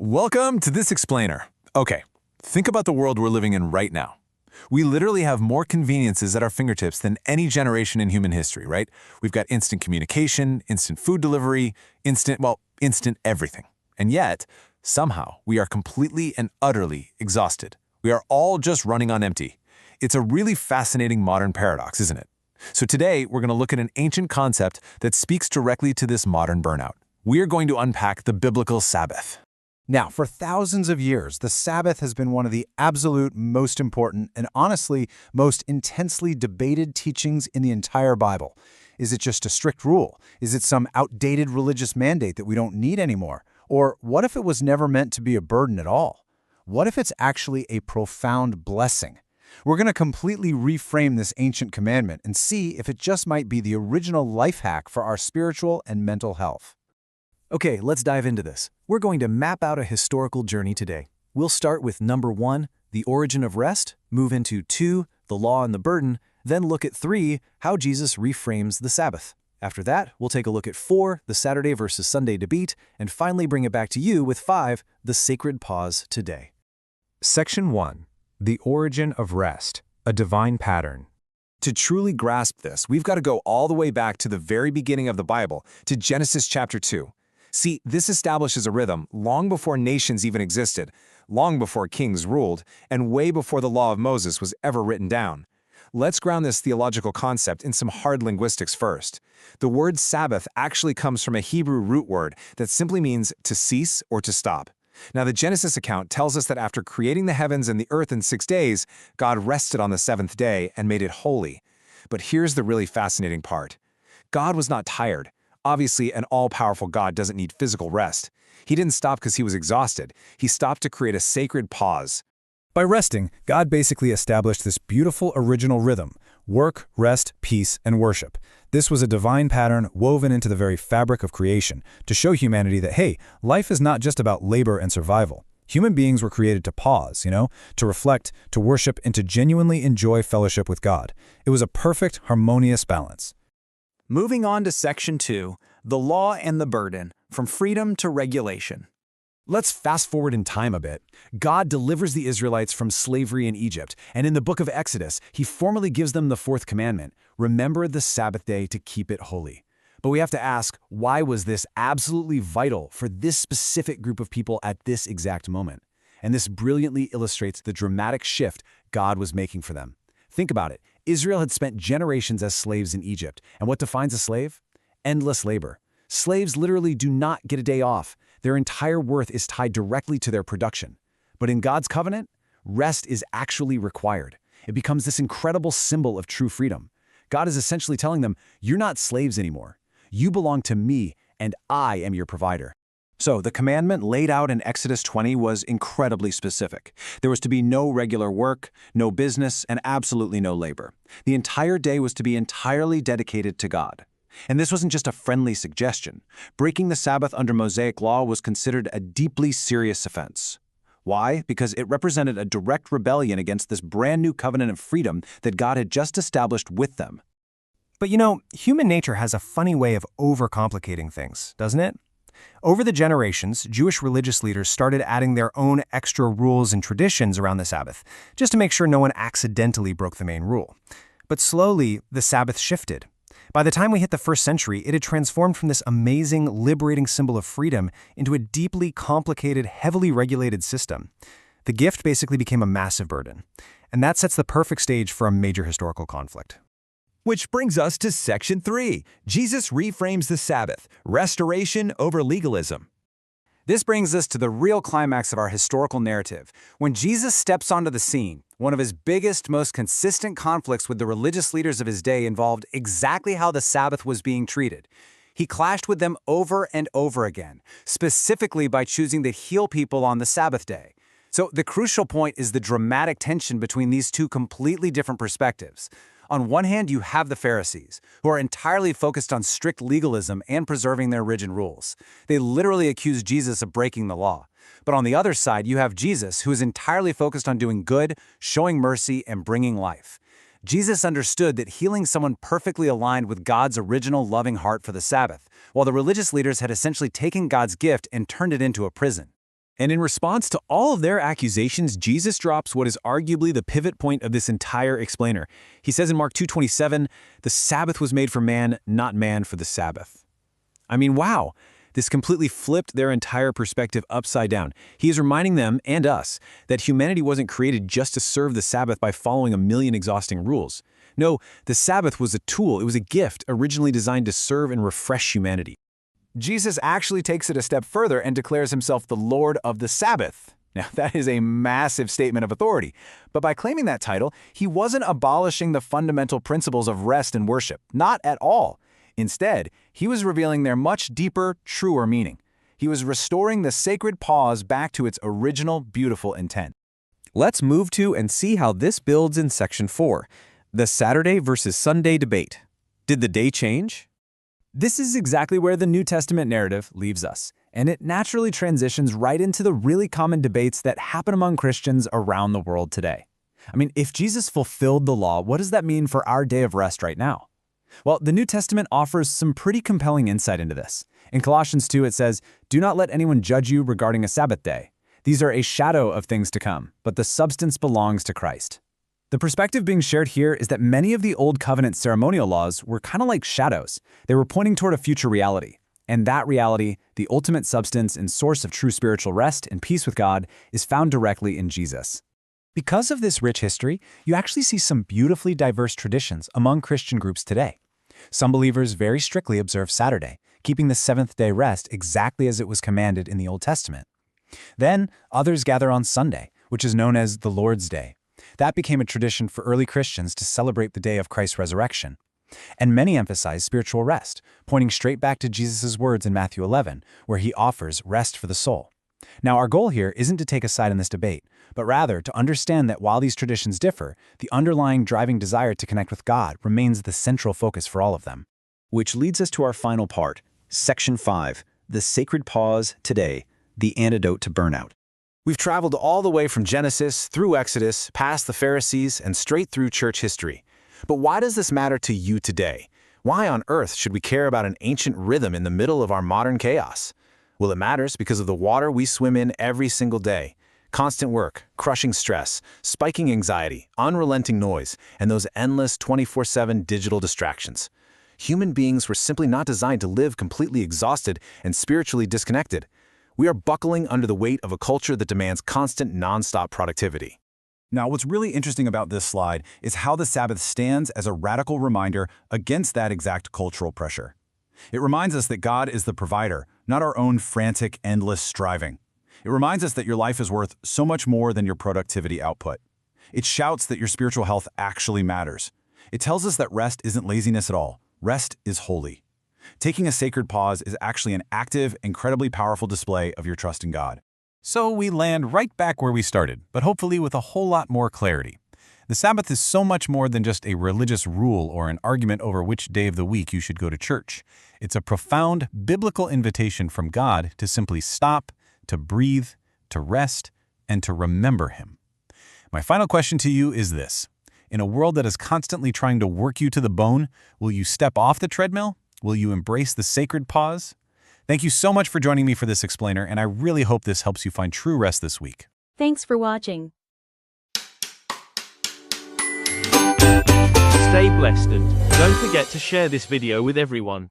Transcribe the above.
Welcome to this explainer. Okay, think about the world we're living in right now. We literally have more conveniences at our fingertips than any generation in human history, right? We've got instant communication, instant food delivery, instant everything. And yet, somehow, we are completely and utterly exhausted. We are all just running on empty. It's a really fascinating modern paradox, isn't it? So today, we're going to look at an ancient concept that speaks directly to this modern burnout. We are going to unpack the biblical Sabbath. Now, for thousands of years, the Sabbath has been one of the absolute most important and honestly most intensely debated teachings in the entire Bible. Is it just a strict rule? Is it some outdated religious mandate that we don't need anymore? Or what if it was never meant to be a burden at all? What if it's actually a profound blessing? We're going to completely reframe this ancient commandment and see if it just might be the original life hack for our spiritual and mental health. Okay, let's dive into this. We're going to map out a historical journey today. We'll start with number 1, the origin of rest, move into 2, the law and the burden, then look at 3, how Jesus reframes the Sabbath. After that, we'll take a look at 4, the Saturday versus Sunday debate, and finally bring it back to you with 5, the sacred pause today. Section 1. The origin of rest, a divine pattern. To truly grasp this, we've got to go all the way back to the very beginning of the Bible, to Genesis chapter 2. See, this establishes a rhythm long before nations even existed, long before kings ruled, and way before the law of Moses was ever written down. Let's ground this theological concept in some hard linguistics first. The word Sabbath actually comes from a Hebrew root word that simply means to cease or to stop. Now, the Genesis account tells us that after creating the heavens and the earth in 6 days, God rested on the 7th day and made it holy. But here's the really fascinating part. God was not tired. Obviously, an all-powerful God doesn't need physical rest. He didn't stop because he was exhausted. He stopped to create a sacred pause. By resting, God basically established this beautiful original rhythm: work, rest, peace, and worship. This was a divine pattern woven into the very fabric of creation to show humanity that, hey, life is not just about labor and survival. Human beings were created to pause, to reflect, to worship, and to genuinely enjoy fellowship with God. It was a perfect, harmonious balance. Moving on to Section 2, the law and the burden, from freedom to regulation. Let's fast forward in time a bit. God delivers the Israelites from slavery in Egypt, and in the book of Exodus, he formally gives them the 4th commandment: remember the Sabbath day to keep it holy. But we have to ask, why was this absolutely vital for this specific group of people at this exact moment? And this brilliantly illustrates the dramatic shift God was making for them. Think about it. Israel had spent generations as slaves in Egypt, and what defines a slave? Endless labor. Slaves literally do not get a day off. Their entire worth is tied directly to their production. But in God's covenant, rest is actually required. It becomes this incredible symbol of true freedom. God is essentially telling them, you're not slaves anymore. You belong to me, and I am your provider. So the commandment laid out in Exodus 20 was incredibly specific. There was to be no regular work, no business, and absolutely no labor. The entire day was to be entirely dedicated to God. And this wasn't just a friendly suggestion. Breaking the Sabbath under Mosaic law was considered a deeply serious offense. Why? Because it represented a direct rebellion against this brand new covenant of freedom that God had just established with them. But human nature has a funny way of overcomplicating things, doesn't it? Over the generations, Jewish religious leaders started adding their own extra rules and traditions around the Sabbath, just to make sure no one accidentally broke the main rule. But slowly, the Sabbath shifted. By the time we hit the 1st century, it had transformed from this amazing, liberating symbol of freedom into a deeply complicated, heavily regulated system. The gift basically became a massive burden. And that sets the perfect stage for a major historical conflict. Which brings us to Section 3. Jesus reframes the Sabbath, restoration over legalism. This brings us to the real climax of our historical narrative. When Jesus steps onto the scene, one of his biggest, most consistent conflicts with the religious leaders of his day involved exactly how the Sabbath was being treated. He clashed with them over and over again, specifically by choosing to heal people on the Sabbath day. So the crucial point is the dramatic tension between these two completely different perspectives. On one hand, you have the Pharisees, who are entirely focused on strict legalism and preserving their rigid rules. They literally accuse Jesus of breaking the law. But on the other side, you have Jesus, who is entirely focused on doing good, showing mercy, and bringing life. Jesus understood that healing someone perfectly aligned with God's original loving heart for the Sabbath, while the religious leaders had essentially taken God's gift and turned it into a prison. And in response to all of their accusations, Jesus drops what is arguably the pivot point of this entire explainer. He says in Mark 2:27, "The Sabbath was made for man, not man for the Sabbath." I mean, wow. This completely flipped their entire perspective upside down. He is reminding them, and us, that humanity wasn't created just to serve the Sabbath by following a million exhausting rules. No, the Sabbath was a tool, it was a gift originally designed to serve and refresh humanity. Jesus actually takes it a step further and declares himself the Lord of the Sabbath. Now, that is a massive statement of authority. But by claiming that title, he wasn't abolishing the fundamental principles of rest and worship. Not at all. Instead, he was revealing their much deeper, truer meaning. He was restoring the sacred pause back to its original, beautiful intent. Let's move to and see how this builds in Section 4, the Saturday versus Sunday debate. Did the day change? This is exactly where the New Testament narrative leaves us, and it naturally transitions right into the really common debates that happen among Christians around the world today. I mean, if Jesus fulfilled the law, what does that mean for our day of rest right now? Well, the New Testament offers some pretty compelling insight into this. In Colossians 2, it says, "Do not let anyone judge you regarding a Sabbath day. These are a shadow of things to come, but the substance belongs to Christ." The perspective being shared here is that many of the Old Covenant ceremonial laws were kind of like shadows. They were pointing toward a future reality. And that reality, the ultimate substance and source of true spiritual rest and peace with God, is found directly in Jesus. Because of this rich history, you actually see some beautifully diverse traditions among Christian groups today. Some believers very strictly observe Saturday, keeping the seventh-day rest exactly as it was commanded in the Old Testament. Then, others gather on Sunday, which is known as the Lord's Day. That became a tradition for early Christians to celebrate the day of Christ's resurrection. And many emphasize spiritual rest, pointing straight back to Jesus' words in Matthew 11, where he offers rest for the soul. Now, our goal here isn't to take a side in this debate, but rather to understand that while these traditions differ, the underlying driving desire to connect with God remains the central focus for all of them. Which leads us to our final part, Section 5, the sacred pause today, the antidote to burnout. We've traveled all the way from Genesis through Exodus, past the Pharisees, and straight through church history. But why does this matter to you today? Why on earth should we care about an ancient rhythm in the middle of our modern chaos? Well, it matters because of the water we swim in every single day. Constant work, crushing stress, spiking anxiety, unrelenting noise, and those endless 24/7 digital distractions. Human beings were simply not designed to live completely exhausted and spiritually disconnected. We are buckling under the weight of a culture that demands constant, nonstop productivity. Now, what's really interesting about this slide is how the Sabbath stands as a radical reminder against that exact cultural pressure. It reminds us that God is the provider, not our own frantic, endless striving. It reminds us that your life is worth so much more than your productivity output. It shouts that your spiritual health actually matters. It tells us that rest isn't laziness at all. Rest is holy. Taking a sacred pause is actually an active, incredibly powerful display of your trust in God. So we land right back where we started, but hopefully with a whole lot more clarity. The Sabbath is so much more than just a religious rule or an argument over which day of the week you should go to church. It's a profound biblical invitation from God to simply stop, to breathe, to rest, and to remember Him. My final question to you is this. In a world that is constantly trying to work you to the bone, will you step off the treadmill? Will you embrace the sacred pause? Thank you so much for joining me for this explainer, and I really hope this helps you find true rest this week. Thanks for watching. Stay blessed and don't forget to share this video with everyone.